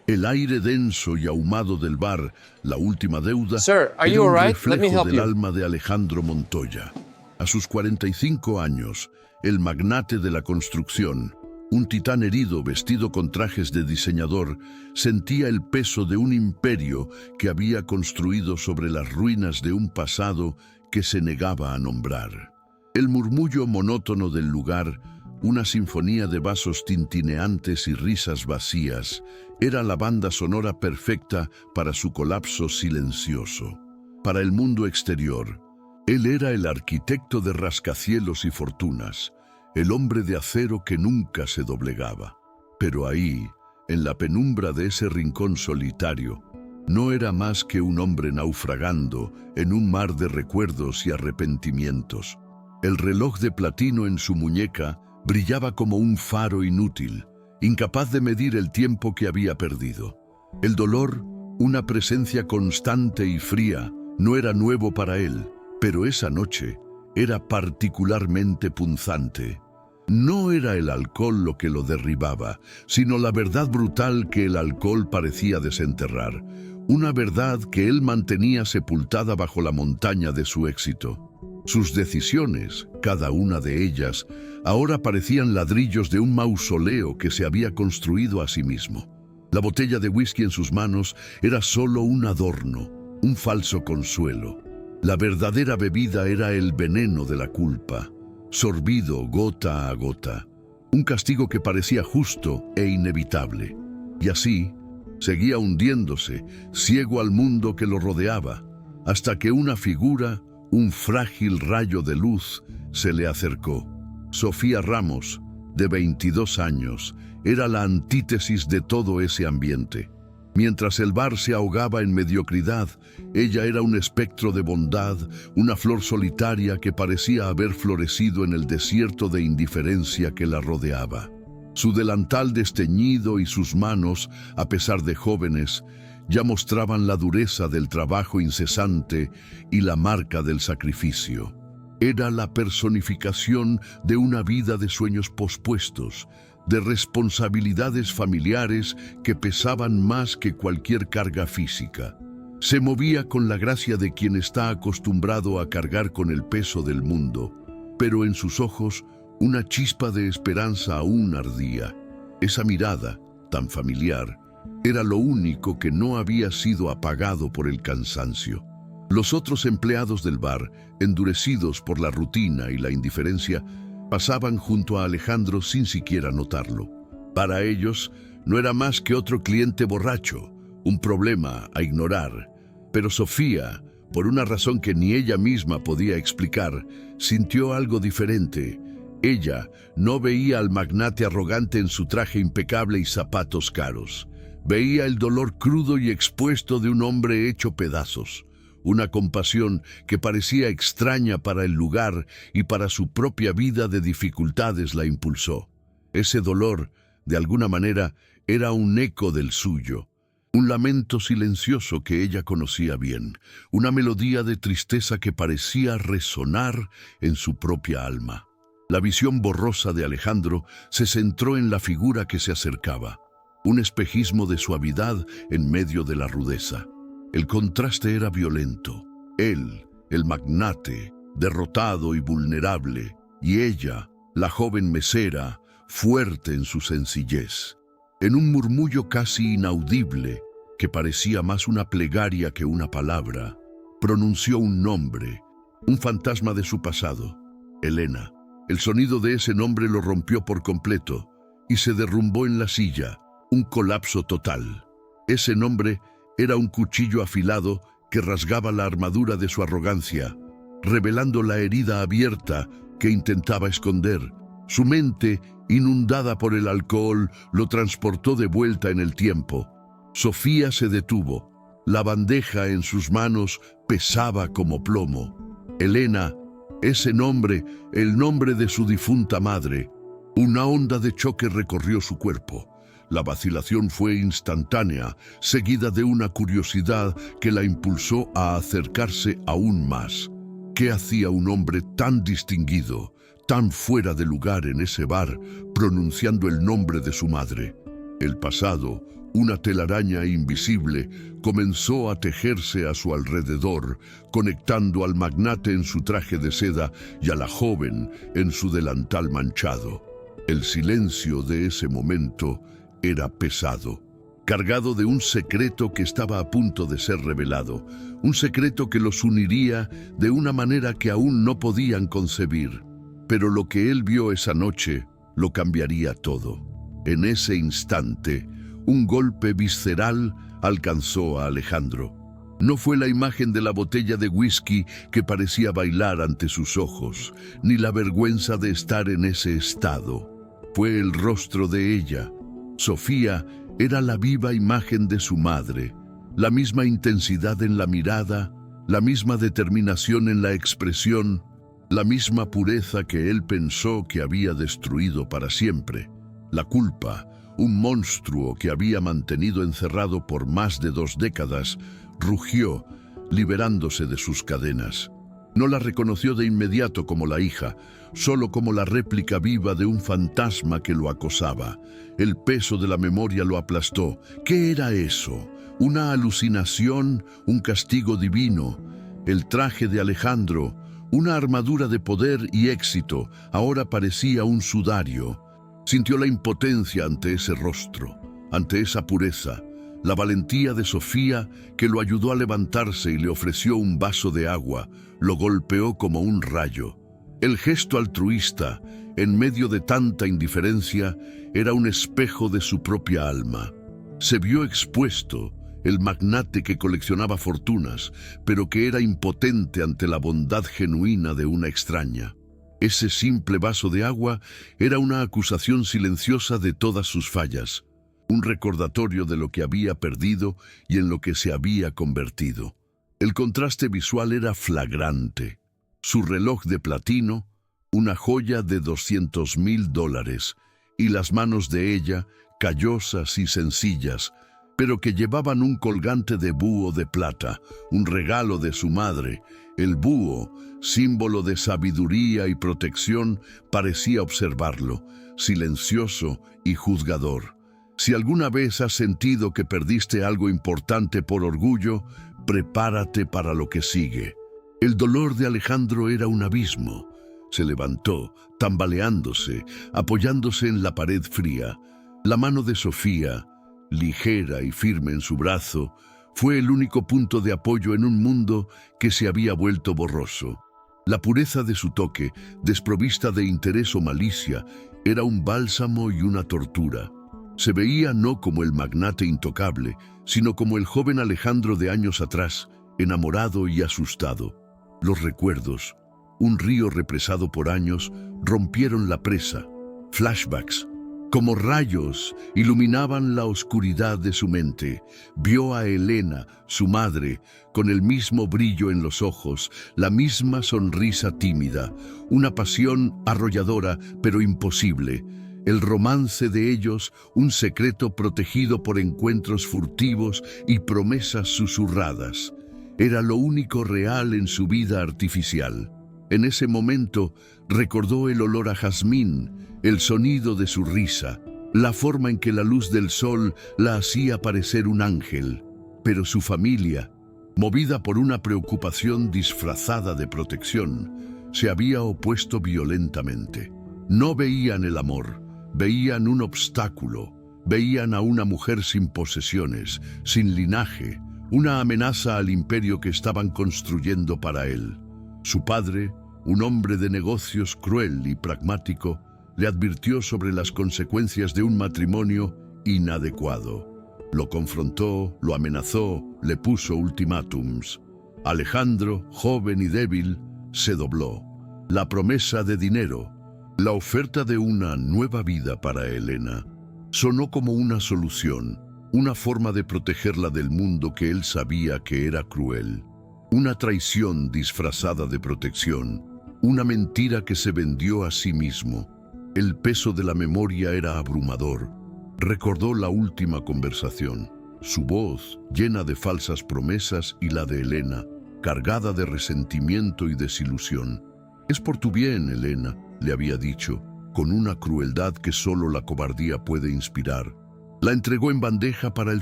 El aire denso y ahumado del bar, La Última Deuda, Sir, are era you un all right? Let me reflejo help del you. alma de Alejandro Montoya. A sus 45 años, el magnate de la construcción, un titán herido vestido con trajes de diseñador, sentía el peso de un imperio que había construido sobre las ruinas de un pasado que se negaba a nombrar. El murmullo monótono del lugar, una sinfonía de vasos tintineantes y risas vacías, era la banda sonora perfecta para su colapso silencioso. Para el mundo exterior, él era el arquitecto de rascacielos y fortunas, el hombre de acero que nunca se doblegaba. Pero ahí, en la penumbra de ese rincón solitario, no era más que un hombre naufragando en un mar de recuerdos y arrepentimientos. El reloj de platino en su muñeca brillaba como un faro inútil, incapaz de medir el tiempo que había perdido. El dolor, una presencia constante y fría, no era nuevo para él, pero esa noche era particularmente punzante. No era el alcohol lo que lo derribaba, sino la verdad brutal que el alcohol parecía desenterrar, una verdad que él mantenía sepultada bajo la montaña de su éxito. Sus decisiones, cada una de ellas, ahora parecían ladrillos de un mausoleo que se había construido a sí mismo. La botella de whisky en sus manos era solo un adorno, un falso consuelo. La verdadera bebida era el veneno de la culpa, sorbido gota a gota, un castigo que parecía justo e inevitable. Y así, seguía hundiéndose, ciego al mundo que lo rodeaba, hasta que una figura, un frágil rayo de luz, se le acercó. Sofía Ramos, de 22 años, era la antítesis de todo ese ambiente. Mientras el bar se ahogaba en mediocridad, ella era un espectro de bondad, una flor solitaria que parecía haber florecido en el desierto de indiferencia que la rodeaba. Su delantal desteñido y sus manos, a pesar de jóvenes, ya mostraban la dureza del trabajo incesante y la marca del sacrificio. Era la personificación de una vida de sueños pospuestos, de responsabilidades familiares que pesaban más que cualquier carga física. Se movía con la gracia de quien está acostumbrado a cargar con el peso del mundo, pero en sus ojos una chispa de esperanza aún ardía. Esa mirada, tan familiar, era lo único que no había sido apagado por el cansancio. Los otros empleados del bar, endurecidos por la rutina y la indiferencia, pasaban junto a Alejandro sin siquiera notarlo. Para ellos, no era más que otro cliente borracho, un problema a ignorar. Pero Sofía, por una razón que ni ella misma podía explicar, sintió algo diferente. Ella no veía al magnate arrogante en su traje impecable y zapatos caros. Veía el dolor crudo y expuesto de un hombre hecho pedazos. Una compasión que parecía extraña para el lugar y para su propia vida de dificultades la impulsó. Ese dolor, de alguna manera, era un eco del suyo. Un lamento silencioso que ella conocía bien. Una melodía de tristeza que parecía resonar en su propia alma. La visión borrosa de Alejandro se centró en la figura que se acercaba. Un espejismo de suavidad en medio de la rudeza. El contraste era violento. Él, el magnate, derrotado y vulnerable, y ella, la joven mesera, fuerte en su sencillez. En un murmullo casi inaudible, que parecía más una plegaria que una palabra, pronunció un nombre, un fantasma de su pasado, Elena. El sonido de ese nombre lo rompió por completo y se derrumbó en la silla, un colapso total. Ese nombre era un cuchillo afilado que rasgaba la armadura de su arrogancia, revelando la herida abierta que intentaba esconder. Su mente, inundada por el alcohol, lo transportó de vuelta en el tiempo. Sofía se detuvo. La bandeja en sus manos pesaba como plomo. Elena, ese nombre, el nombre de su difunta madre. Una onda de choque recorrió su cuerpo. La vacilación fue instantánea, seguida de una curiosidad que la impulsó a acercarse aún más. ¿Qué hacía un hombre tan distinguido, tan fuera de lugar en ese bar, pronunciando el nombre de su madre? El pasado, Una telaraña invisible comenzó a tejerse a su alrededor, conectando al magnate en su traje de seda y a la joven en su delantal manchado. El silencio de ese momento era pesado, cargado de un secreto que estaba a punto de ser revelado, un secreto que los uniría de una manera que aún no podían concebir. Pero lo que él vio esa noche lo cambiaría todo. En ese instante, un golpe visceral alcanzó a Alejandro. No fue la imagen de la botella de whisky que parecía bailar ante sus ojos, ni la vergüenza de estar en ese estado. Fue el rostro de ella. Sofía era la viva imagen de su madre, la misma intensidad en la mirada, la misma determinación en la expresión, la misma pureza que él pensó que había destruido para siempre. La culpa, un monstruo que había mantenido encerrado por más de 2 décadas, rugió, liberándose de sus cadenas. No la reconoció de inmediato como la hija, solo como la réplica viva de un fantasma que lo acosaba. El peso de la memoria lo aplastó. ¿Qué era eso? ¿Una alucinación? ¿Un castigo divino? El traje de Alejandro, una armadura de poder y éxito, ahora parecía un sudario. Sintió la impotencia ante ese rostro, ante esa pureza, la valentía de Sofía que lo ayudó a levantarse y le ofreció un vaso de agua, lo golpeó como un rayo. El gesto altruista, en medio de tanta indiferencia, era un espejo de su propia alma. Se vio expuesto, el magnate que coleccionaba fortunas, pero que era impotente ante la bondad genuina de una extraña. Ese simple vaso de agua era una acusación silenciosa de todas sus fallas, un recordatorio de lo que había perdido y en lo que se había convertido. El contraste visual era flagrante. Su reloj de platino, una joya de $200,000, y las manos de ella, callosas y sencillas, pero que llevaban un colgante de búho de plata, un regalo de su madre. El búho, símbolo de sabiduría y protección, parecía observarlo, silencioso y juzgador. Si alguna vez has sentido que perdiste algo importante por orgullo, prepárate para lo que sigue. El dolor de Alejandro era un abismo. Se levantó, tambaleándose, apoyándose en la pared fría. La mano de Sofía, ligera y firme en su brazo, fue el único punto de apoyo en un mundo que se había vuelto borroso. La pureza de su toque, desprovista de interés o malicia, era un bálsamo y una tortura. Se veía no como el magnate intocable, sino como el joven Alejandro de años atrás, enamorado y asustado. Los recuerdos, un río represado por años, rompieron la presa. Flashbacks, como rayos, iluminaban la oscuridad de su mente. Vio a Elena, su madre, con el mismo brillo en los ojos, la misma sonrisa tímida, una pasión arrolladora pero imposible. El romance de ellos, un secreto protegido por encuentros furtivos y promesas susurradas. Era lo único real en su vida artificial. En ese momento recordó el olor a jazmín, el sonido de su risa, la forma en que la luz del sol la hacía parecer un ángel. Pero su familia, movida por una preocupación disfrazada de protección, se había opuesto violentamente. No veían el amor, veían un obstáculo, veían a una mujer sin posesiones, sin linaje, una amenaza al imperio que estaban construyendo para él. Su padre, un hombre de negocios cruel y pragmático, le advirtió sobre las consecuencias de un matrimonio inadecuado. Lo confrontó, lo amenazó, le puso ultimátums. Alejandro, joven y débil, se dobló. La promesa de dinero, la oferta de una nueva vida para Elena, sonó como una solución, una forma de protegerla del mundo que él sabía que era cruel. Una traición disfrazada de protección, una mentira que se vendió a sí mismo. El peso de la memoria era abrumador. Recordó la última conversación, su voz llena de falsas promesas y la de Elena, cargada de resentimiento y desilusión. «Es por tu bien, Elena», le había dicho, con una crueldad que solo la cobardía puede inspirar. La entregó en bandeja para el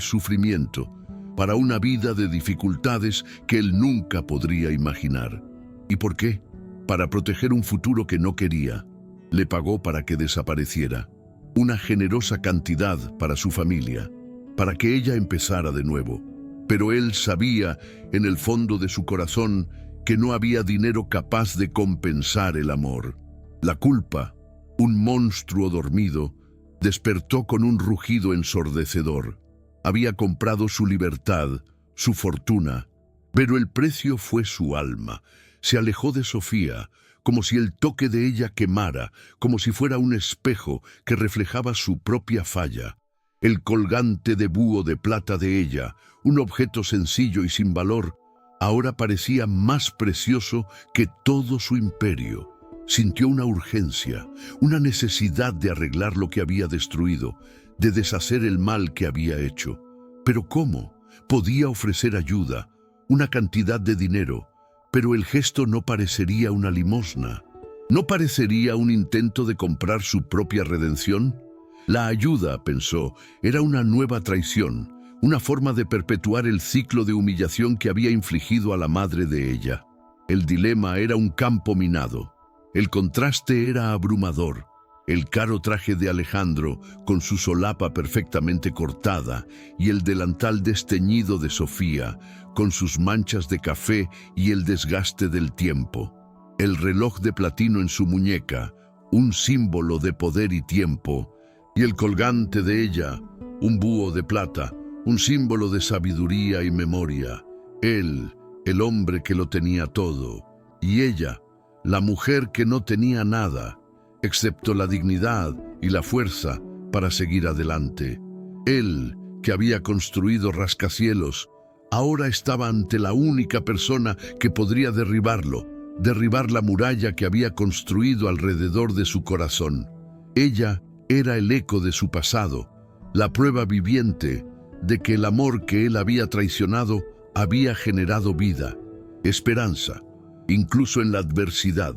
sufrimiento, para una vida de dificultades que él nunca podría imaginar. ¿Y por qué? Para proteger un futuro que no quería. Le pagó para que desapareciera. Una generosa cantidad para su familia, para que ella empezara de nuevo. Pero él sabía, en el fondo de su corazón, que no había dinero capaz de compensar el amor. La culpa, un monstruo dormido, despertó con un rugido ensordecedor. Había comprado su libertad, su fortuna, pero el precio fue su alma. Se alejó de Sofía, como si el toque de ella quemara, como si fuera un espejo que reflejaba su propia falla. El colgante de búho de plata de ella, un objeto sencillo y sin valor, ahora parecía más precioso que todo su imperio. Sintió una urgencia, una necesidad de arreglar lo que había destruido, de deshacer el mal que había hecho. ¿Pero cómo? Podía ofrecer ayuda, una cantidad de dinero, pero el gesto no parecería una limosna. ¿No parecería un intento de comprar su propia redención? La ayuda, pensó, era una nueva traición, una forma de perpetuar el ciclo de humillación que había infligido a la madre de ella. El dilema era un campo minado. El contraste era abrumador. El caro traje de Alejandro, con su solapa perfectamente cortada, y el delantal desteñido de Sofía, con sus manchas de café y el desgaste del tiempo. El reloj de platino en su muñeca, un símbolo de poder y tiempo, y el colgante de ella, un búho de plata, un símbolo de sabiduría y memoria. Él, el hombre que lo tenía todo, y ella, la mujer que no tenía nada, excepto la dignidad y la fuerza para seguir adelante. Él, que había construido rascacielos, ahora estaba ante la única persona que podría derribarlo, derribar la muralla que había construido alrededor de su corazón. Ella era el eco de su pasado, la prueba viviente de que el amor que él había traicionado había generado vida, esperanza, incluso en la adversidad.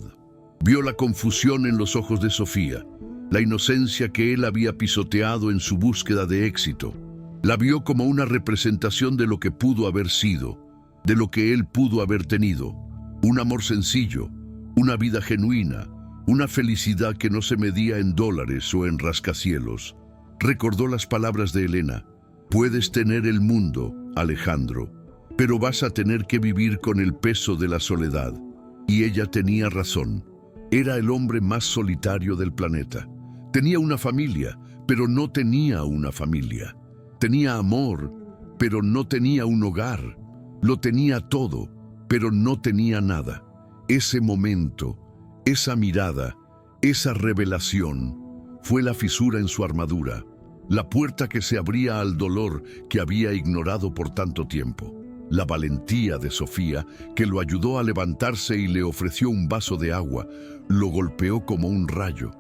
Vio la confusión en los ojos de Sofía, la inocencia que él había pisoteado en su búsqueda de éxito. La vio como una representación de lo que pudo haber sido, de lo que él pudo haber tenido. Un amor sencillo, una vida genuina, una felicidad que no se medía en dólares o en rascacielos. Recordó las palabras de Elena: puedes tener el mundo, Alejandro, pero vas a tener que vivir con el peso de la soledad. Y ella tenía razón. Era el hombre más solitario del planeta. Tenía una familia, pero no tenía una familia. Tenía amor, pero no tenía un hogar. Lo tenía todo, pero no tenía nada. Ese momento, esa mirada, esa revelación, fue la fisura en su armadura, la puerta que se abría al dolor que había ignorado por tanto tiempo. La valentía de Sofía, que lo ayudó a levantarse y le ofreció un vaso de agua, lo golpeó como un rayo.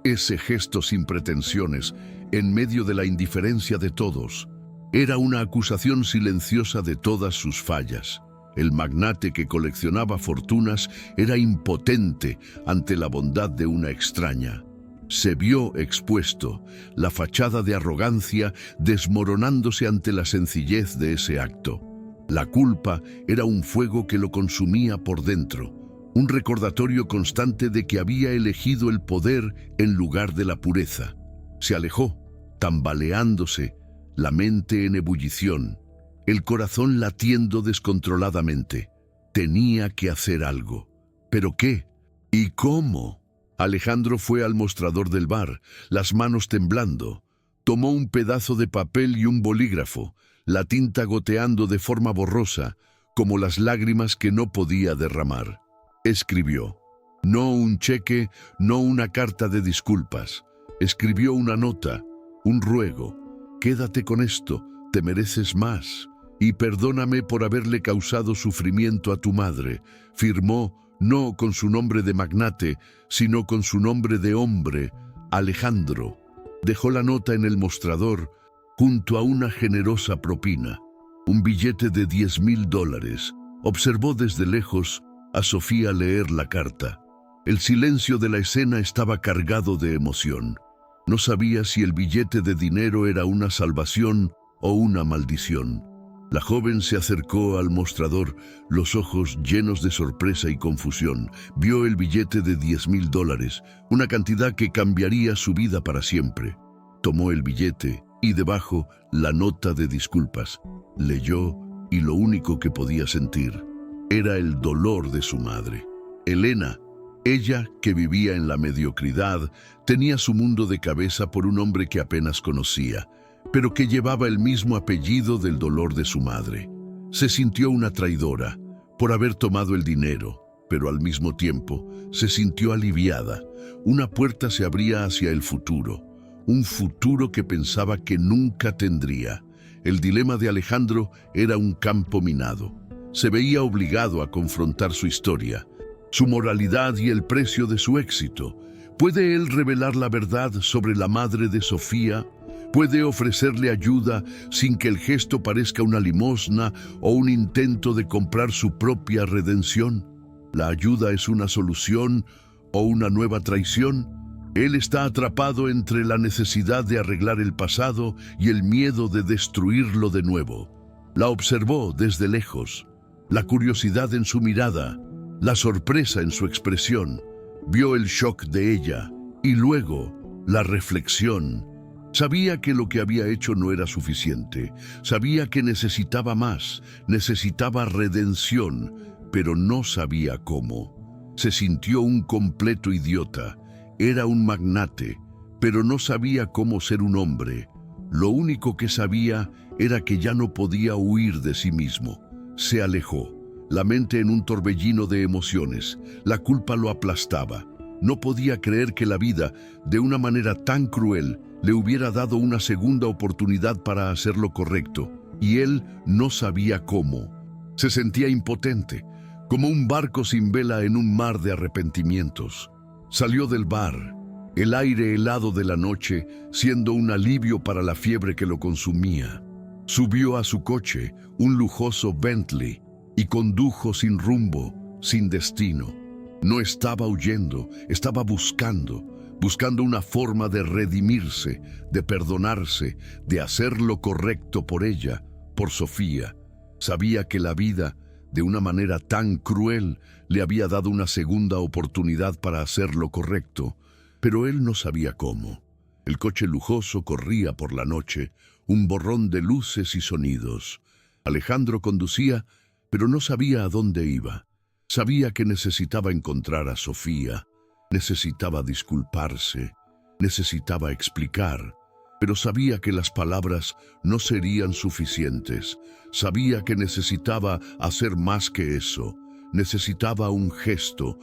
Ese gesto sin pretensiones, en medio de la indiferencia de todos, era una acusación silenciosa de todas sus fallas. El magnate que coleccionaba fortunas era impotente ante la bondad de una extraña. Se vio expuesto, la fachada de arrogancia desmoronándose ante la sencillez de ese acto. La culpa era un fuego que lo consumía por dentro, un recordatorio constante de que había elegido el poder en lugar de la pureza. Se alejó, tambaleándose, la mente en ebullición, el corazón latiendo descontroladamente. Tenía que hacer algo. ¿Pero qué? ¿Y cómo? Alejandro fue al mostrador del bar, las manos temblando. Tomó un pedazo de papel y un bolígrafo, la tinta goteando de forma borrosa, como las lágrimas que no podía derramar. Escribió. No un cheque, no una carta de disculpas. Escribió una nota, un ruego. Quédate con esto, te mereces más. Y perdóname por haberle causado sufrimiento a tu madre. Firmó, no con su nombre de magnate, sino con su nombre de hombre, Alejandro. Dejó la nota en el mostrador, junto a una generosa propina, un billete de $10,000. Observó desde lejos a Sofía leer la carta. El silencio de la escena estaba cargado de emoción. No sabía si el billete de dinero era una salvación o una maldición. La joven se acercó al mostrador, los ojos llenos de sorpresa y confusión. Vio el billete de $10,000, una cantidad que cambiaría su vida para siempre. Tomó el billete y debajo la nota de disculpas. Leyó y lo único que podía sentir era el dolor de su madre. Elena, ella que vivía en la mediocridad, tenía su mundo de cabeza por un hombre que apenas conocía, pero que llevaba el mismo apellido del dolor de su madre. Se sintió una traidora por haber tomado el dinero, pero al mismo tiempo se sintió aliviada. Una puerta se abría hacia el futuro, un futuro que pensaba que nunca tendría. El dilema de Alejandro era un campo minado. Se veía obligado a confrontar su historia, su moralidad y el precio de su éxito. ¿Puede él revelar la verdad sobre la madre de Sofía? ¿Puede ofrecerle ayuda sin que el gesto parezca una limosna o un intento de comprar su propia redención? ¿La ayuda es una solución o una nueva traición? Él está atrapado entre la necesidad de arreglar el pasado y el miedo de destruirlo de nuevo. La observó desde lejos, la curiosidad en su mirada, la sorpresa en su expresión. Vio el shock de ella y luego la reflexión. Sabía que lo que había hecho no era suficiente. Sabía que necesitaba más, necesitaba redención, pero no sabía cómo. Se sintió un completo idiota. Era un magnate, pero no sabía cómo ser un hombre. Lo único que sabía era que ya no podía huir de sí mismo. Se alejó, la mente en un torbellino de emociones. La culpa lo aplastaba. No podía creer que la vida, de una manera tan cruel, le hubiera dado una segunda oportunidad para hacer lo correcto, y él no sabía cómo. Se sentía impotente, como un barco sin vela en un mar de arrepentimientos. Salió del bar, el aire helado de la noche siendo un alivio para la fiebre que lo consumía. Subió a su coche, un lujoso Bentley, y condujo sin rumbo, sin destino. No estaba huyendo, estaba buscando una forma de redimirse, de perdonarse, de hacer lo correcto por ella, por Sofía. Sabía que la vida, de una manera tan cruel, le había dado una segunda oportunidad para hacer lo correcto, pero él no sabía cómo. El coche lujoso corría por la noche, un borrón de luces y sonidos. Alejandro conducía, pero no sabía a dónde iba. Sabía que necesitaba encontrar a Sofía, necesitaba disculparse, necesitaba explicar, pero sabía que las palabras no serían suficientes. Sabía que necesitaba hacer más que eso. Necesitaba un gesto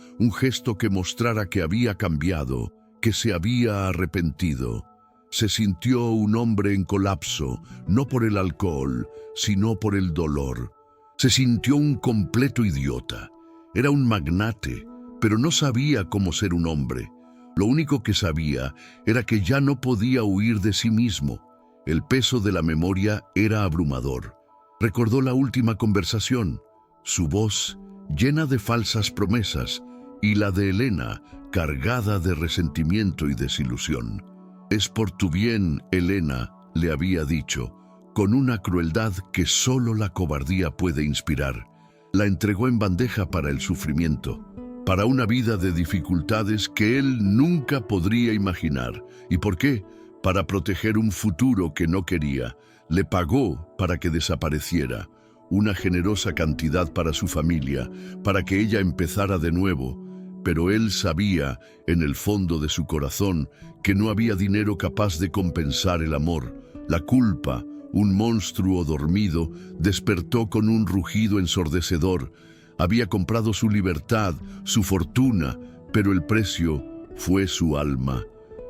que mostrara que había cambiado, que se había arrepentido. Se sintió un hombre en colapso, no por el alcohol, sino por el dolor. Se sintió un completo idiota. Era un magnate, pero no sabía cómo ser un hombre. Lo único que sabía era que ya no podía huir de sí mismo. El peso de la memoria era abrumador. Recordó la última conversación, su voz llena de falsas promesas, y la de Elena, cargada de resentimiento y desilusión. «Es por tu bien, Elena», le había dicho, con una crueldad que solo la cobardía puede inspirar. La entregó en bandeja para el sufrimiento, para una vida de dificultades que él nunca podría imaginar. ¿Y por qué? Para proteger un futuro que no quería. Le pagó para que desapareciera, una generosa cantidad para su familia, para que ella empezara de nuevo. Pero él sabía, en el fondo de su corazón, que no había dinero capaz de compensar el amor. La culpa, un monstruo dormido, despertó con un rugido ensordecedor. Había comprado su libertad, su fortuna, pero el precio fue su alma.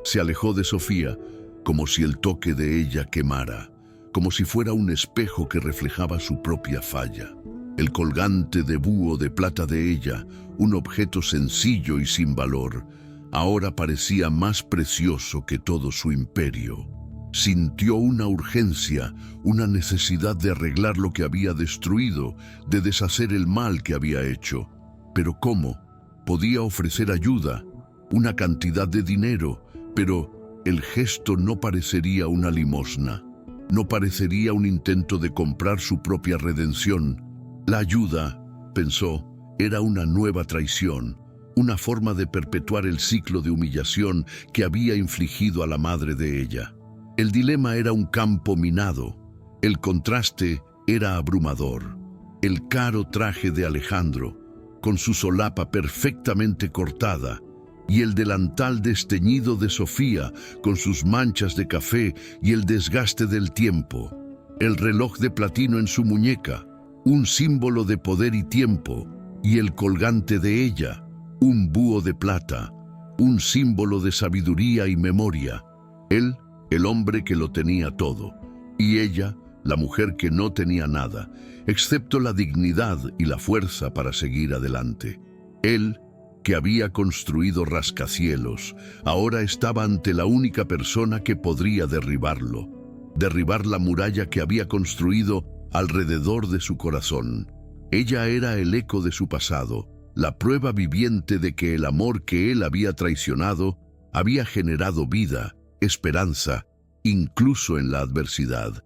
Se alejó de Sofía, como si el toque de ella quemara, como si fuera un espejo que reflejaba su propia falla. El colgante de búho de plata de ella, un objeto sencillo y sin valor, ahora parecía más precioso que todo su imperio. Sintió una urgencia, una necesidad de arreglar lo que había destruido, de deshacer el mal que había hecho. ¿Pero cómo? Podía ofrecer ayuda, una cantidad de dinero, pero El gesto no parecería una limosna, no parecería un intento de comprar su propia redención. La ayuda, pensó, era una nueva traición, una forma de perpetuar el ciclo de humillación que había infligido a la madre de ella. El dilema era un campo minado, el contraste era abrumador. El caro traje de Alejandro, con su solapa perfectamente cortada, y el delantal desteñido de Sofía, con sus manchas de café y el desgaste del tiempo. El reloj de platino en su muñeca, un símbolo de poder y tiempo, y el colgante de ella, un búho de plata, un símbolo de sabiduría y memoria. Él, el hombre que lo tenía todo, y ella, la mujer que no tenía nada, excepto la dignidad y la fuerza para seguir adelante. Él, que había construido rascacielos, ahora estaba ante la única persona que podría derribarlo, derribar la muralla que había construido alrededor de su corazón. Ella era el eco de su pasado, la prueba viviente de que el amor que él había traicionado había generado vida, esperanza, incluso en la adversidad.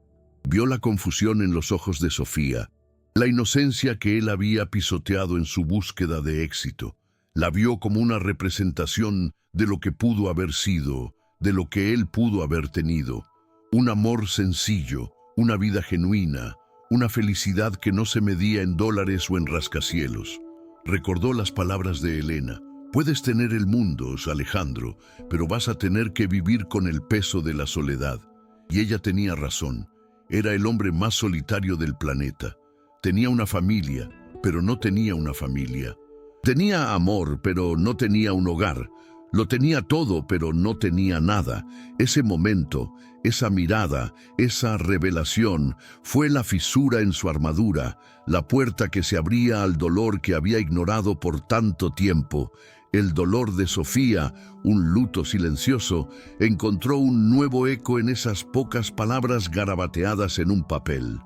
Vio la confusión en los ojos de Sofía, la inocencia que él había pisoteado en su búsqueda de éxito. La vio como una representación de lo que pudo haber sido, de lo que él pudo haber tenido. Un amor sencillo, una vida genuina, una felicidad que no se medía en dólares o en rascacielos. Recordó las palabras de Elena. Puedes tener el mundo, Alejandro, pero vas a tener que vivir con el peso de la soledad. Y ella tenía razón. Era el hombre más solitario del planeta. Tenía una familia, pero no tenía una familia. Tenía amor, pero no tenía un hogar. Lo tenía todo, pero no tenía nada. Ese momento, esa mirada, esa revelación, fue la fisura en su armadura, la puerta que se abría al dolor que había ignorado por tanto tiempo. El dolor de Sofía, un luto silencioso, encontró un nuevo eco en esas pocas palabras garabateadas en un papel.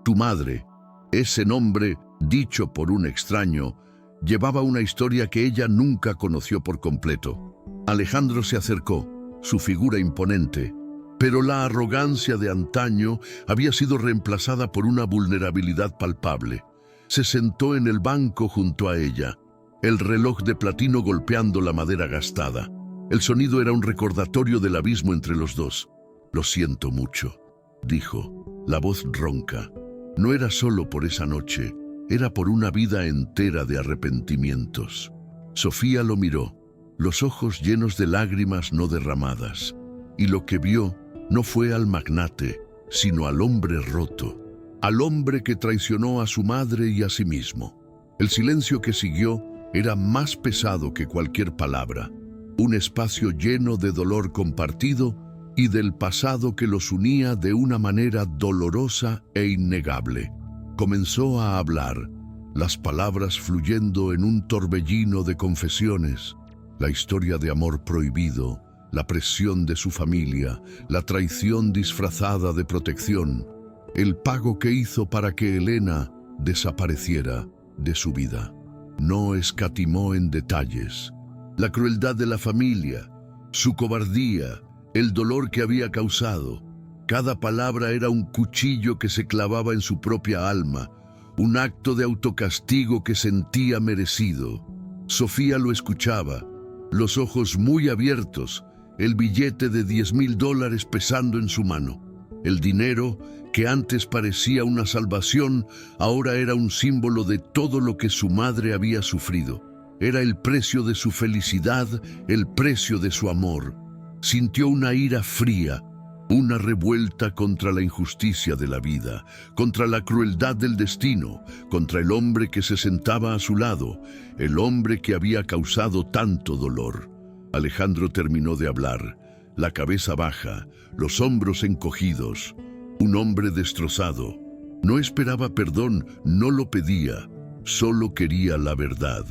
Tu madre, ese nombre, dicho por un extraño, llevaba una historia que ella nunca conoció por completo. Alejandro se acercó, su figura imponente, pero la arrogancia de antaño había sido reemplazada por una vulnerabilidad palpable. Se sentó en el banco junto a ella, el reloj de platino golpeando la madera gastada. El sonido era un recordatorio del abismo entre los dos. Lo siento mucho, dijo, la voz ronca. No era solo por esa noche, era por una vida entera de arrepentimientos. Sofía lo miró, los ojos llenos de lágrimas no derramadas, y lo que vio no fue al magnate, sino al hombre roto, al hombre que traicionó a su madre y a sí mismo. El silencio que siguió era más pesado que cualquier palabra, un espacio lleno de dolor compartido y del pasado que los unía de una manera dolorosa e innegable. Comenzó a hablar, las palabras fluyendo en un torbellino de confesiones, la historia de amor prohibido, la presión de su familia, la traición disfrazada de protección, el pago que hizo para que Elena desapareciera de su vida. No escatimó en detalles. La crueldad de la familia, su cobardía, el dolor que había causado. Cada palabra era un cuchillo que se clavaba en su propia alma, un acto de autocastigo que sentía merecido. Sofía lo escuchaba, los ojos muy abiertos, el billete de $10,000 pesando en su mano. El dinero, que antes parecía una salvación, ahora era un símbolo de todo lo que su madre había sufrido. Era el precio de su felicidad, el precio de su amor. Sintió una ira fría, una revuelta contra la injusticia de la vida, contra la crueldad del destino, contra el hombre que se sentaba a su lado, el hombre que había causado tanto dolor. Alejandro terminó de hablar, la cabeza baja, los hombros encogidos, un hombre destrozado. No esperaba perdón, no lo pedía, solo quería la verdad.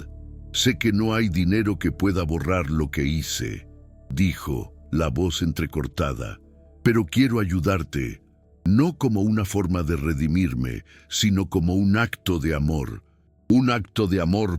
Sé que no hay dinero que pueda borrar lo que hice, dijo, la voz entrecortada, pero quiero ayudarte, no como una forma de redimirme, sino como un acto de amor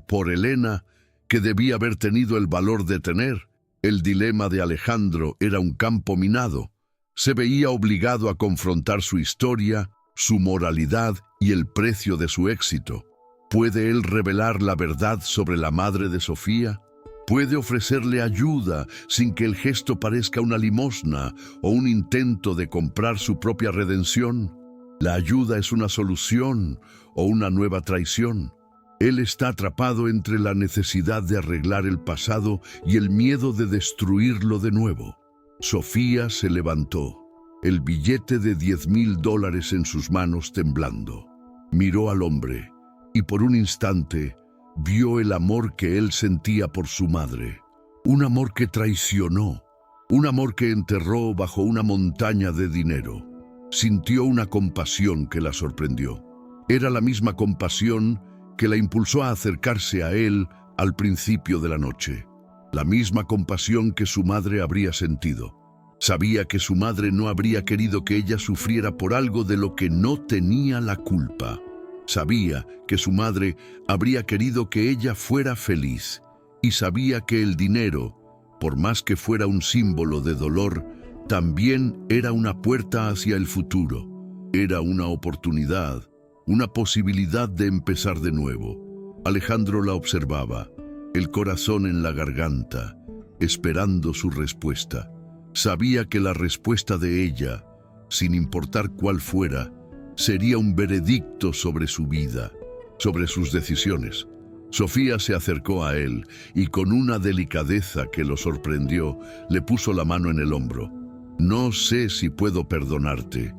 por Elena que debía haber tenido el valor de tener. El dilema de Alejandro era un campo minado. Se veía obligado a confrontar su historia, su moralidad y el precio de su éxito. ¿Puede él revelar la verdad sobre la madre de Sofía? ¿Puede ofrecerle ayuda sin que el gesto parezca una limosna o un intento de comprar su propia redención? ¿La ayuda es una solución o una nueva traición? Él está atrapado entre la necesidad de arreglar el pasado y el miedo de destruirlo de nuevo. Sofía se levantó, el billete de $10,000 en sus manos temblando. Miró al hombre y por un instante vio el amor que él sentía por su madre. Un amor que traicionó, un amor que enterró bajo una montaña de dinero. Sintió una compasión que la sorprendió. Era la misma compasión que la impulsó a acercarse a él al principio de la noche. La misma compasión que su madre habría sentido. Sabía que su madre no habría querido que ella sufriera por algo de lo que no tenía la culpa. Sabía que su madre habría querido que ella fuera feliz. Y sabía que el dinero, por más que fuera un símbolo de dolor, también era una puerta hacia el futuro. Era una oportunidad, una posibilidad de empezar de nuevo. Alejandro la observaba, el corazón en la garganta, esperando su respuesta. Sabía que la respuesta de ella, sin importar cuál fuera, sería un veredicto sobre su vida, sobre sus decisiones. Sofía se acercó a él y con una delicadeza que lo sorprendió, le puso la mano en el hombro. «No sé si puedo perdonarte»,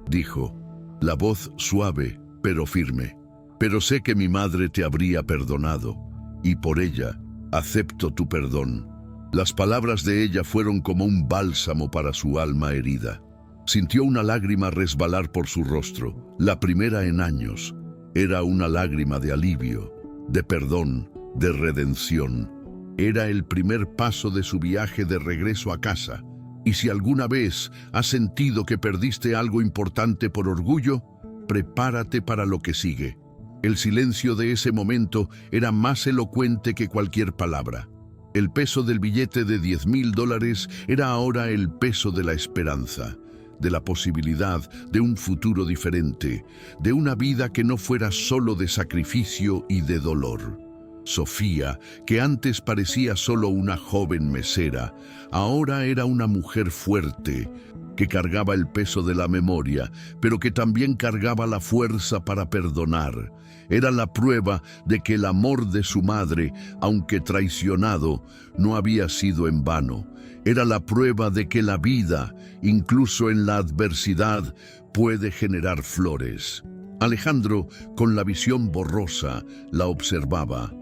dijo, la voz suave pero firme. «Pero sé que mi madre te habría perdonado, y por ella acepto tu perdón». Las palabras de ella fueron como un bálsamo para su alma herida. Sintió una lágrima resbalar por su rostro, la primera en años. Era una lágrima de alivio, de perdón, de redención. Era el primer paso de su viaje de regreso a casa. Y si alguna vez has sentido que perdiste algo importante por orgullo, prepárate para lo que sigue. El silencio de ese momento era más elocuente que cualquier palabra. El peso del billete de $10,000 era ahora el peso de la esperanza, de la posibilidad de un futuro diferente, de una vida que no fuera solo de sacrificio y de dolor. Sofía, que antes parecía solo una joven mesera, ahora era una mujer fuerte, que cargaba el peso de la memoria, pero que también cargaba la fuerza para perdonar. Era la prueba de que el amor de su madre, aunque traicionado, no había sido en vano. Era la prueba de que la vida, incluso en la adversidad, puede generar flores. Alejandro, con la visión borrosa, la observaba.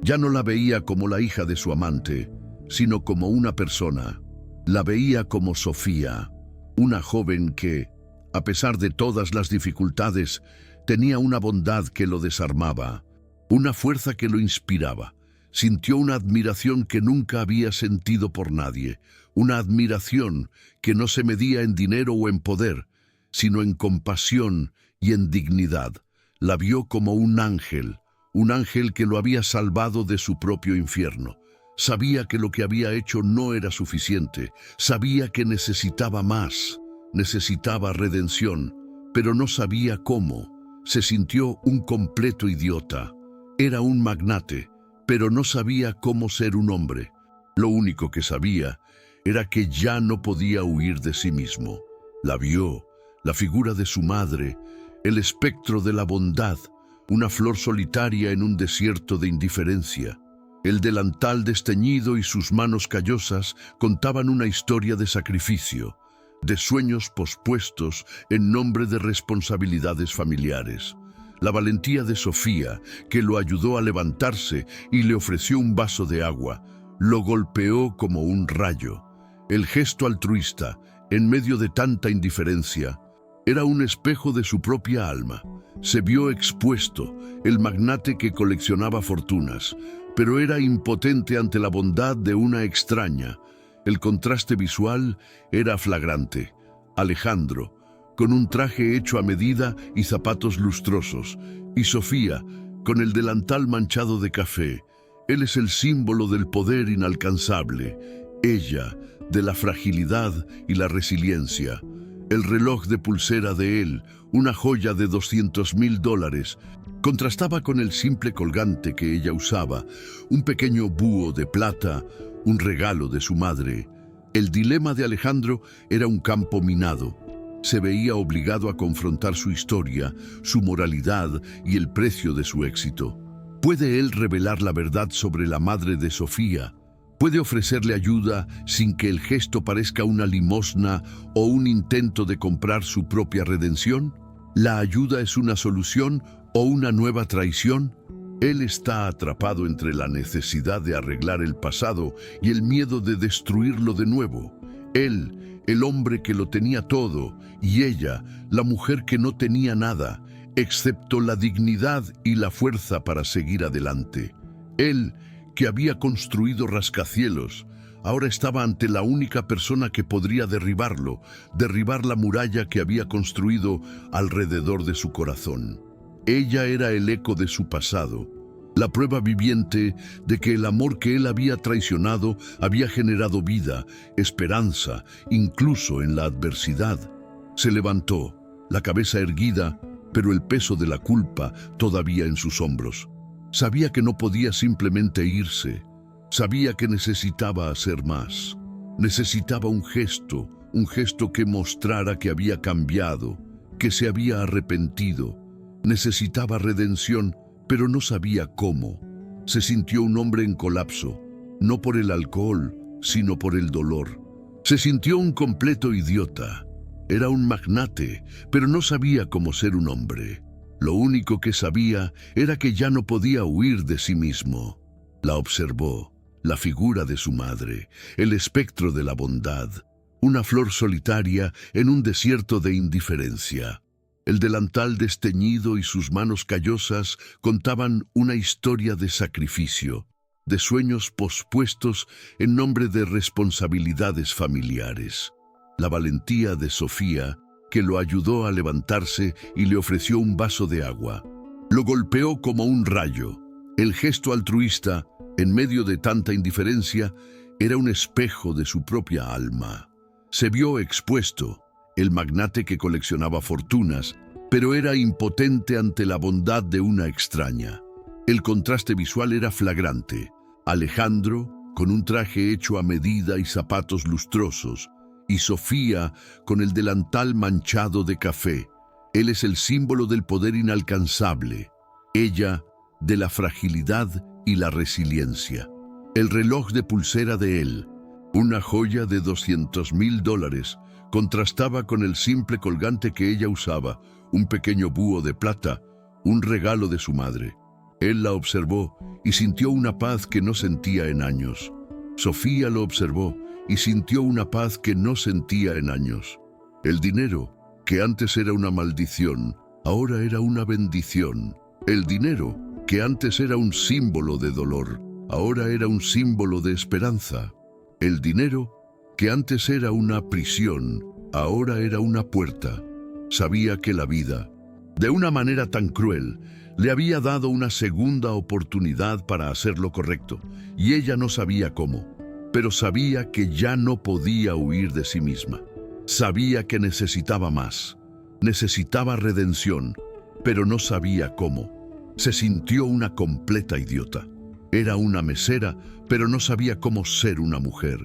Ya no la veía como la hija de su amante, sino como una persona. La veía como Sofía, una joven que, a pesar de todas las dificultades, tenía una bondad que lo desarmaba, una fuerza que lo inspiraba. Sintió una admiración que nunca había sentido por nadie, una admiración que no se medía en dinero o en poder, sino en compasión y en dignidad. La vio como un ángel que lo había salvado de su propio infierno. Sabía que lo que había hecho no era suficiente, sabía que necesitaba más, necesitaba redención, pero no sabía cómo. Se sintió un completo idiota. Era un magnate, pero no sabía cómo ser un hombre. Lo único que sabía era que ya no podía huir de sí mismo. La vio, la figura de su madre, el espectro de la bondad, una flor solitaria en un desierto de indiferencia. El delantal desteñido y sus manos callosas contaban una historia de sacrificio, de sueños pospuestos en nombre de responsabilidades familiares. La valentía de Sofía, que lo ayudó a levantarse y le ofreció un vaso de agua, lo golpeó como un rayo. El gesto altruista, en medio de tanta indiferencia, era un espejo de su propia alma. Se vio expuesto, el magnate que coleccionaba fortunas, pero era impotente ante la bondad de una extraña. El contraste visual era flagrante. Alejandro, con un traje hecho a medida y zapatos lustrosos, y Sofía, con el delantal manchado de café. Él es el símbolo del poder inalcanzable, ella, de la fragilidad y la resiliencia. El reloj de pulsera de él, una joya de $200,000, contrastaba con el simple colgante que ella usaba, un pequeño búho de plata, un regalo de su madre. El dilema de Alejandro era un campo minado. Se veía obligado a confrontar su historia, su moralidad y el precio de su éxito. ¿Puede él revelar la verdad sobre la madre de Sofía? ¿Puede ofrecerle ayuda sin que el gesto parezca una limosna o un intento de comprar su propia redención? ¿La ayuda es una solución o una nueva traición? Él está atrapado entre la necesidad de arreglar el pasado y el miedo de destruirlo de nuevo. Él, el hombre que lo tenía todo, y ella, la mujer que no tenía nada, excepto la dignidad y la fuerza para seguir adelante. Él, que había construido rascacielos, ahora estaba ante la única persona que podría derribarlo, derribar la muralla que había construido alrededor de su corazón. Ella era el eco de su pasado, la prueba viviente de que el amor que él había traicionado había generado vida, esperanza, incluso en la adversidad. Se levantó, la cabeza erguida, pero el peso de la culpa todavía en sus hombros. Sabía que no podía simplemente irse. Sabía que necesitaba hacer más. Necesitaba un gesto que mostrara que había cambiado, que se había arrepentido. Necesitaba redención, pero no sabía cómo. Se sintió un hombre en colapso, no por el alcohol, sino por el dolor. Se sintió un completo idiota. Era un magnate, pero no sabía cómo ser un hombre. Lo único que sabía era que ya no podía huir de sí mismo. La observó, la figura de su madre, el espectro de la bondad, una flor solitaria en un desierto de indiferencia. El delantal desteñido y sus manos callosas contaban una historia de sacrificio, de sueños pospuestos en nombre de responsabilidades familiares. La valentía de Sofía, que lo ayudó a levantarse y le ofreció un vaso de agua. Lo golpeó como un rayo. El gesto altruista, en medio de tanta indiferencia, era un espejo de su propia alma. Se vio expuesto, el magnate que coleccionaba fortunas, pero era impotente ante la bondad de una extraña. El contraste visual era flagrante. Alejandro, con un traje hecho a medida y zapatos lustrosos, y Sofía con el delantal manchado de café. Él es el símbolo del poder inalcanzable, ella de la fragilidad y la resiliencia. El reloj de pulsera de él, una joya de $200,000, contrastaba con el simple colgante que ella usaba, un pequeño búho de plata, un regalo de su madre. Él la observó y sintió una paz que no sentía en años. Sofía lo observó y sintió una paz que no sentía en años. El dinero, que antes era una maldición, ahora era una bendición. El dinero, que antes era un símbolo de dolor, ahora era un símbolo de esperanza. El dinero, que antes era una prisión, ahora era una puerta. Sabía que la vida, de una manera tan cruel, le había dado una segunda oportunidad para hacer lo correcto, y ella no sabía cómo. Pero sabía que ya no podía huir de sí misma. Sabía que necesitaba más. Necesitaba redención, pero no sabía cómo. Se sintió una completa idiota. Era una mesera, pero no sabía cómo ser una mujer.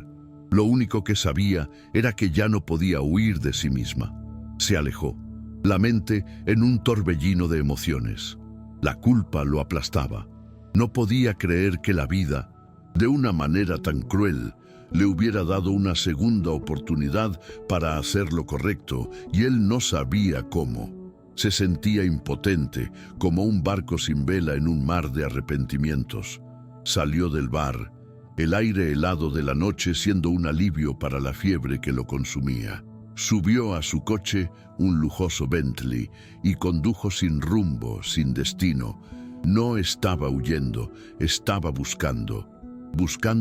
Lo único que sabía era que ya no podía huir de sí misma. Se alejó, la mente en un torbellino de emociones. La culpa lo aplastaba. No podía creer que la vida, de una manera tan cruel, le hubiera dado una segunda oportunidad para hacer lo correcto, y él no sabía cómo. Se sentía impotente, como un barco sin vela en un mar de arrepentimientos. Salió del bar, el aire helado de la noche siendo un alivio para la fiebre que lo consumía. Subió a su coche, un lujoso Bentley, y condujo sin rumbo, sin destino. No estaba huyendo, estaba buscando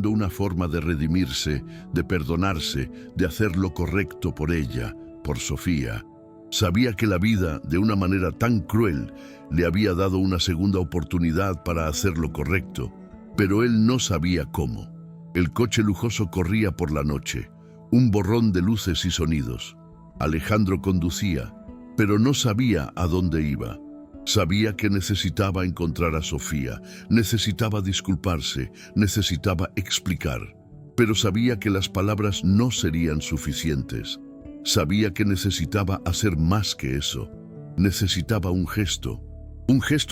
una forma de redimirse, de perdonarse, de hacer lo correcto por ella, por Sofía. Sabía que la vida, de una manera tan cruel, le había dado una segunda oportunidad para hacer lo correcto, pero él no sabía cómo. El coche lujoso corría por la noche, un borrón de luces y sonidos. Alejandro conducía, pero no sabía a dónde iba. Sabía que necesitaba encontrar a Sofía, necesitaba disculparse, necesitaba explicar, pero sabía que las palabras no serían suficientes. Sabía que necesitaba hacer más que eso. Necesitaba un gesto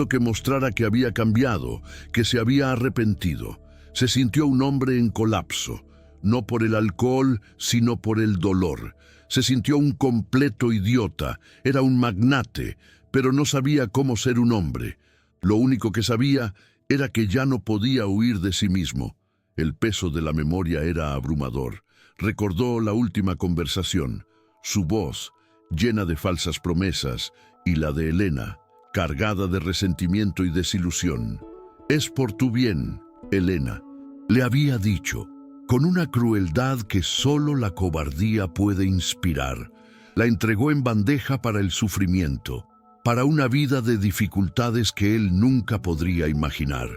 que mostrara que había cambiado, que se había arrepentido. Se sintió un hombre en colapso, no por el alcohol, sino por el dolor. Se sintió un completo idiota, era un magnate, pero no sabía cómo ser un hombre. Lo único que sabía era que ya no podía huir de sí mismo. El peso de la memoria era abrumador. Recordó la última conversación, su voz, llena de falsas promesas, y la de Elena, cargada de resentimiento y desilusión. «Es por tu bien, Elena», le había dicho, con una crueldad que solo la cobardía puede inspirar. La entregó en bandeja para el sufrimiento, para una vida de dificultades que él nunca podría imaginar.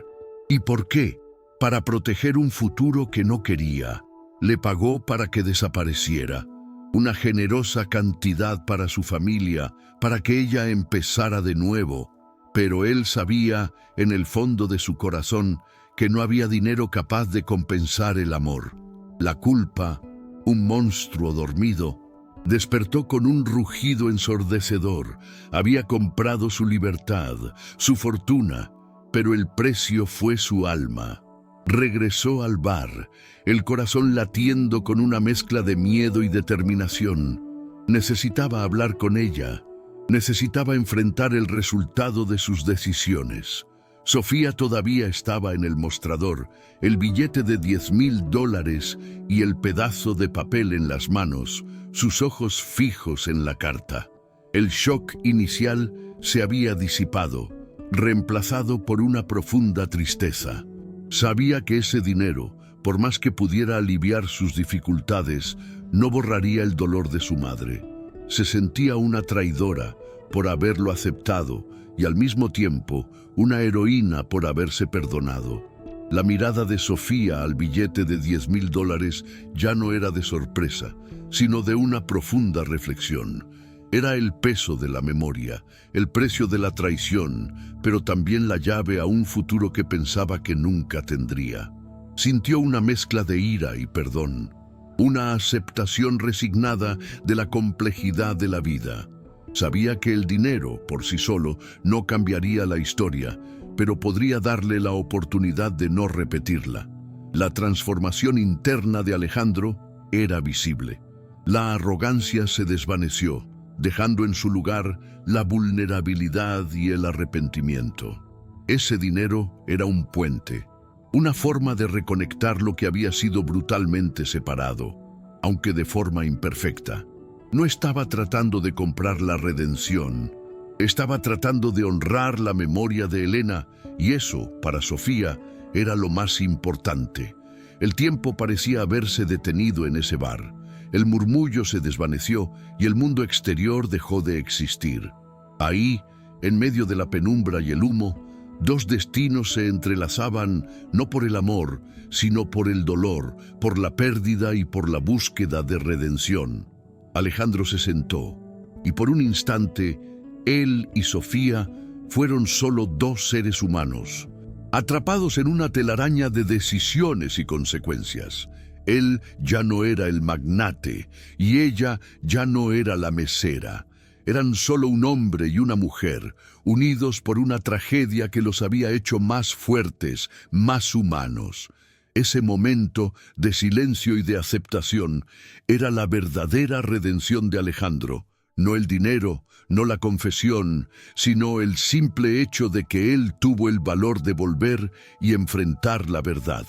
¿Y por qué? Para proteger un futuro que no quería. Le pagó para que desapareciera. Una generosa cantidad para su familia, para que ella empezara de nuevo. Pero él sabía, en el fondo de su corazón, que no había dinero capaz de compensar el amor. La culpa, un monstruo dormido, despertó con un rugido ensordecedor. Había comprado su libertad, su fortuna, pero el precio fue su alma. Regresó al bar, el corazón latiendo con una mezcla de miedo y determinación. Necesitaba hablar con ella, necesitaba enfrentar el resultado de sus decisiones. Sofía todavía estaba en el mostrador, el billete de $10,000 y el pedazo de papel en las manos, sus ojos fijos en la carta. El shock inicial se había disipado, reemplazado por una profunda tristeza. Sabía que ese dinero, por más que pudiera aliviar sus dificultades, no borraría el dolor de su madre. Se sentía una traidora por haberlo aceptado y al mismo tiempo una heroína por haberse perdonado. La mirada de Sofía al billete de $10,000 ya no era de sorpresa, sino de una profunda reflexión. Era el peso de la memoria, el precio de la traición, pero también la llave a un futuro que pensaba que nunca tendría. Sintió una mezcla de ira y perdón, una aceptación resignada de la complejidad de la vida. Sabía que el dinero, por sí solo, no cambiaría la historia, pero podría darle la oportunidad de no repetirla. La transformación interna de Alejandro era visible. La arrogancia se desvaneció, dejando en su lugar la vulnerabilidad y el arrepentimiento. Ese dinero era un puente, una forma de reconectar lo que había sido brutalmente separado, aunque de forma imperfecta. No estaba tratando de comprar la redención, estaba tratando de honrar la memoria de Elena, y eso, para Sofía, era lo más importante. El tiempo parecía haberse detenido en ese bar. El murmullo se desvaneció y el mundo exterior dejó de existir. Ahí, en medio de la penumbra y el humo, dos destinos se entrelazaban no por el amor, sino por el dolor, por la pérdida y por la búsqueda de redención. Alejandro se sentó, y por un instante, él y Sofía fueron solo dos seres humanos, atrapados en una telaraña de decisiones y consecuencias. Él ya no era el magnate, y ella ya no era la mesera. Eran solo un hombre y una mujer, unidos por una tragedia que los había hecho más fuertes, más humanos. Ese momento de silencio y de aceptación era la verdadera redención de Alejandro. No el dinero, no la confesión, sino el simple hecho de que él tuvo el valor de volver y enfrentar la verdad.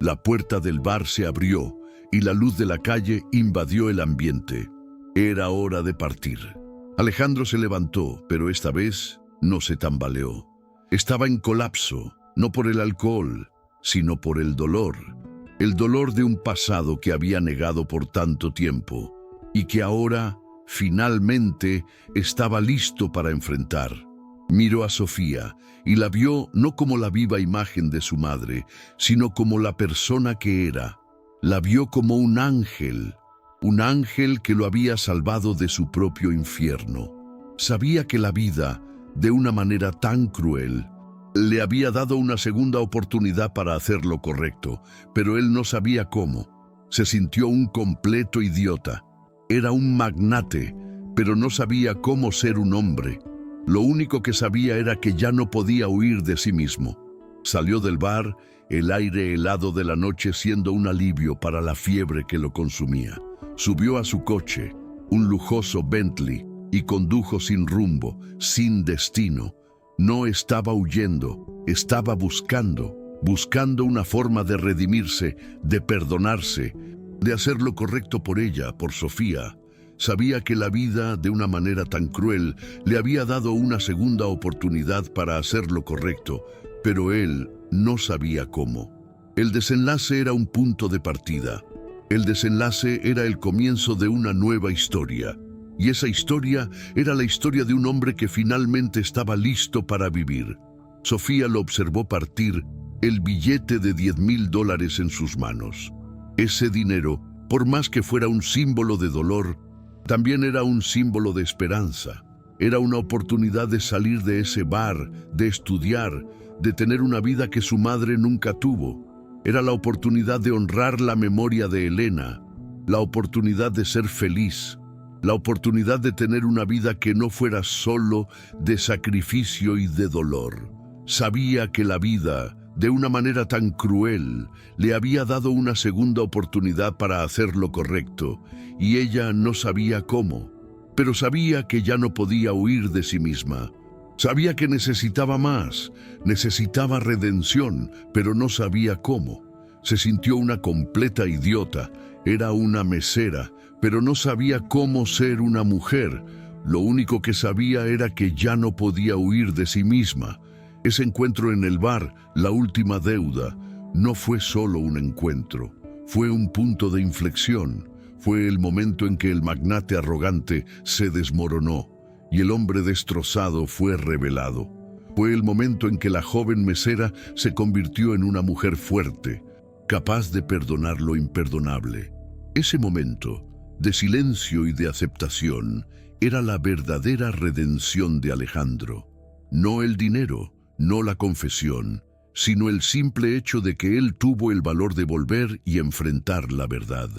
La puerta del bar se abrió y la luz de la calle invadió el ambiente. Era hora de partir. Alejandro se levantó, pero esta vez no se tambaleó. Estaba en colapso, no por el alcohol, sino por el dolor de un pasado que había negado por tanto tiempo y que ahora, finalmente, estaba listo para enfrentar. Miró a Sofía y la vio no como la viva imagen de su madre, sino como la persona que era. La vio como un ángel que lo había salvado de su propio infierno. Sabía que la vida, de una manera tan cruel, le había dado una segunda oportunidad para hacer lo correcto, pero él no sabía cómo. Se sintió un completo idiota. Era un magnate, pero no sabía cómo ser un hombre. Lo único que sabía era que ya no podía huir de sí mismo. Salió del bar, el aire helado de la noche siendo un alivio para la fiebre que lo consumía. Subió a su coche, un lujoso Bentley, y condujo sin rumbo, sin destino. No estaba huyendo, estaba buscando una forma de redimirse, de perdonarse, de hacer lo correcto por ella, por Sofía. Sabía que la vida, de una manera tan cruel, le había dado una segunda oportunidad para hacer lo correcto, pero él no sabía cómo. El desenlace era un punto de partida. El desenlace era el comienzo de una nueva historia. Y esa historia era la historia de un hombre que finalmente estaba listo para vivir. Sofía lo observó partir, el billete de $10,000 en sus manos. Ese dinero, por más que fuera un símbolo de dolor, también era un símbolo de esperanza. Era una oportunidad de salir de ese bar, de estudiar, de tener una vida que su madre nunca tuvo. Era la oportunidad de honrar la memoria de Elena, la oportunidad de ser feliz, la oportunidad de tener una vida que no fuera solo de sacrificio y de dolor. Sabía que la vida, de una manera tan cruel, le había dado una segunda oportunidad para hacer lo correcto, y ella no sabía cómo, pero sabía que ya no podía huir de sí misma. Sabía que necesitaba más, necesitaba redención, pero no sabía cómo. Se sintió una completa idiota, era una mesera, pero no sabía cómo ser una mujer. Lo único que sabía era que ya no podía huir de sí misma. Ese encuentro en el bar, la última deuda, no fue solo un encuentro, fue un punto de inflexión. Fue el momento en que el magnate arrogante se desmoronó y el hombre destrozado fue revelado. Fue el momento en que la joven mesera se convirtió en una mujer fuerte, capaz de perdonar lo imperdonable. Ese momento de silencio y de aceptación era la verdadera redención de Alejandro. No el dinero, no la confesión, sino el simple hecho de que él tuvo el valor de volver y enfrentar la verdad.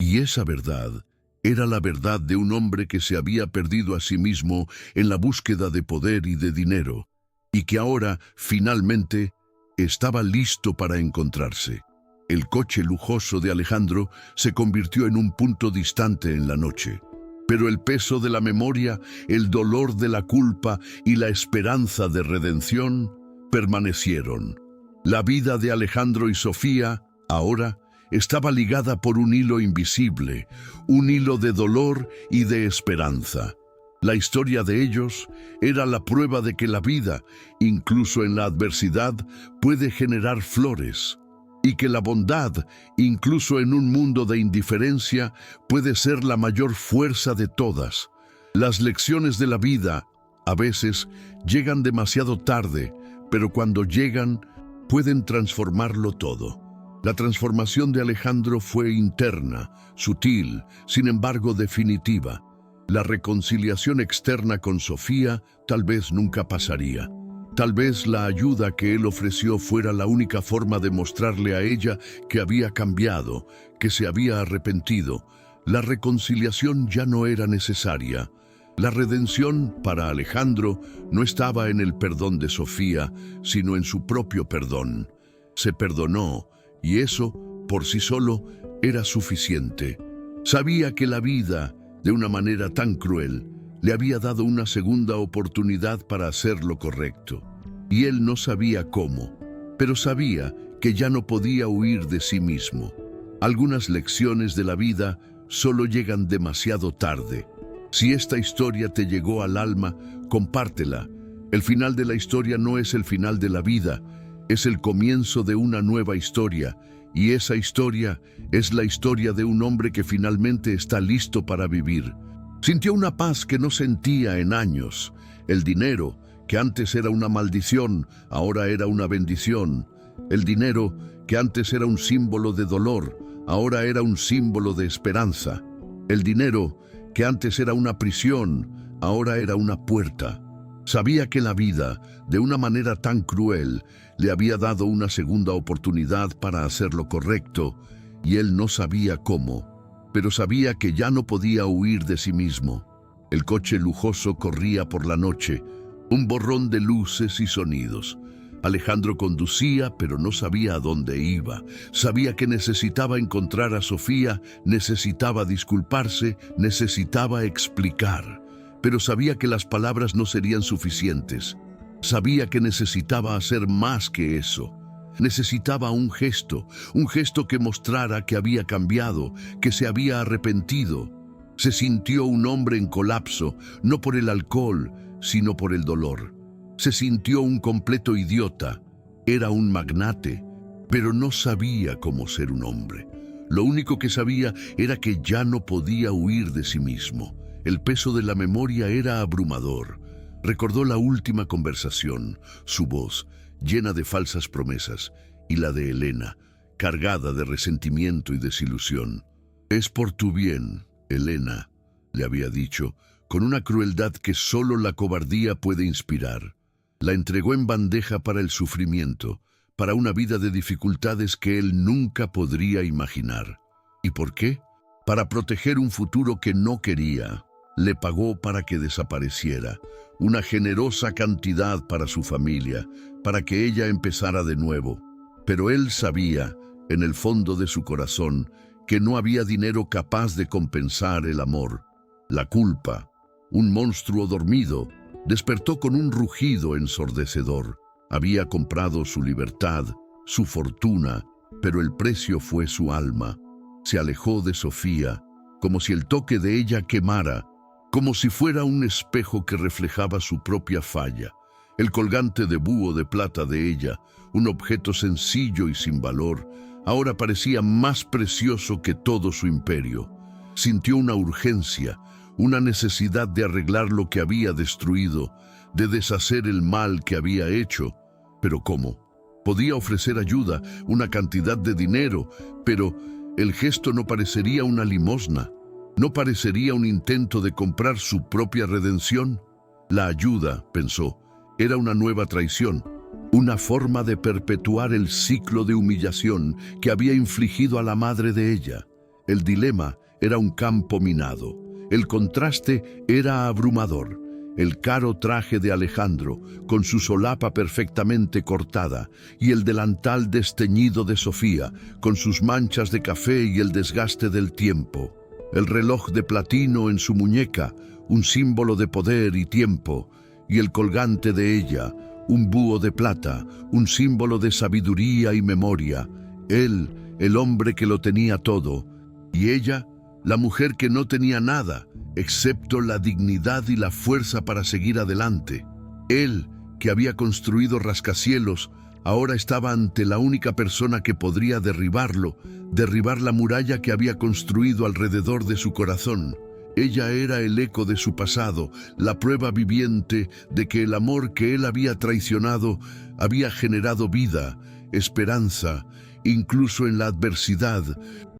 Y esa verdad era la verdad de un hombre que se había perdido a sí mismo en la búsqueda de poder y de dinero, y que ahora, finalmente, estaba listo para encontrarse. El coche lujoso de Alejandro se convirtió en un punto distante en la noche, pero el peso de la memoria, el dolor de la culpa y la esperanza de redención permanecieron. La vida de Alejandro y Sofía, ahora, estaba ligada por un hilo invisible, un hilo de dolor y de esperanza. La historia de ellos era la prueba de que la vida, incluso en la adversidad, puede generar flores, y que la bondad, incluso en un mundo de indiferencia, puede ser la mayor fuerza de todas. Las lecciones de la vida, a veces, llegan demasiado tarde, pero cuando llegan, pueden transformarlo todo. La transformación de Alejandro fue interna, sutil, sin embargo definitiva. La reconciliación externa con Sofía tal vez nunca pasaría. Tal vez la ayuda que él ofreció fuera la única forma de mostrarle a ella que había cambiado, que se había arrepentido. La reconciliación ya no era necesaria. La redención para Alejandro no estaba en el perdón de Sofía, sino en su propio perdón. Se perdonó, y eso, por sí solo, era suficiente. Sabía que la vida, de una manera tan cruel, le había dado una segunda oportunidad para hacer lo correcto. Y él no sabía cómo, pero sabía que ya no podía huir de sí mismo. Algunas lecciones de la vida solo llegan demasiado tarde. Si esta historia te llegó al alma, compártela. El final de la historia no es el final de la vida, es el comienzo de una nueva historia, y esa historia es la historia de un hombre que finalmente está listo para vivir. Sintió una paz que no sentía en años. El dinero, que antes era una maldición, ahora era una bendición. El dinero, que antes era un símbolo de dolor, ahora era un símbolo de esperanza. El dinero, que antes era una prisión, ahora era una puerta. Sabía que la vida, de una manera tan cruel, le había dado una segunda oportunidad para hacer lo correcto, y él no sabía cómo, pero sabía que ya no podía huir de sí mismo. El coche lujoso corría por la noche, un borrón de luces y sonidos. Alejandro conducía, pero no sabía a dónde iba. Sabía que necesitaba encontrar a Sofía, necesitaba disculparse, necesitaba explicar. Pero sabía que las palabras no serían suficientes. Sabía que necesitaba hacer más que eso. Necesitaba un gesto que mostrara que había cambiado, que se había arrepentido. Se sintió un hombre en colapso, no por el alcohol, sino por el dolor. Se sintió un completo idiota. Era un magnate, pero no sabía cómo ser un hombre. Lo único que sabía era que ya no podía huir de sí mismo. El peso de la memoria era abrumador. Recordó la última conversación, su voz, llena de falsas promesas, y la de Elena, cargada de resentimiento y desilusión. «Es por tu bien, Elena», le había dicho, con una crueldad que solo la cobardía puede inspirar. La entregó en bandeja para el sufrimiento, para una vida de dificultades que él nunca podría imaginar. ¿Y por qué? Para proteger un futuro que no quería. Le pagó para que desapareciera, una generosa cantidad para su familia, para que ella empezara de nuevo. Pero él sabía, en el fondo de su corazón, que no había dinero capaz de compensar el amor. La culpa, un monstruo dormido, despertó con un rugido ensordecedor. Había comprado su libertad, su fortuna, pero el precio fue su alma. Se alejó de Sofía, como si el toque de ella quemara, como si fuera un espejo que reflejaba su propia falla. El colgante de búho de plata de ella, un objeto sencillo y sin valor, ahora parecía más precioso que todo su imperio. Sintió una urgencia, una necesidad de arreglar lo que había destruido, de deshacer el mal que había hecho. ¿Pero cómo? Podía ofrecer ayuda, una cantidad de dinero, pero el gesto no parecería una limosna. ¿No parecería un intento de comprar su propia redención? La ayuda, pensó, era una nueva traición, una forma de perpetuar el ciclo de humillación que había infligido a la madre de ella. El dilema era un campo minado. El contraste era abrumador. El caro traje de Alejandro, con su solapa perfectamente cortada, y el delantal desteñido de Sofía, con sus manchas de café y el desgaste del tiempo. El reloj de platino en su muñeca, un símbolo de poder y tiempo, y el colgante de ella, un búho de plata, un símbolo de sabiduría y memoria. Él, el hombre que lo tenía todo, y ella, la mujer que no tenía nada, excepto la dignidad y la fuerza para seguir adelante. Él, que había construido rascacielos, ahora estaba ante la única persona que podría derribarlo, derribar la muralla que había construido alrededor de su corazón. Ella era el eco de su pasado, la prueba viviente de que el amor que él había traicionado había generado vida, esperanza, incluso en la adversidad.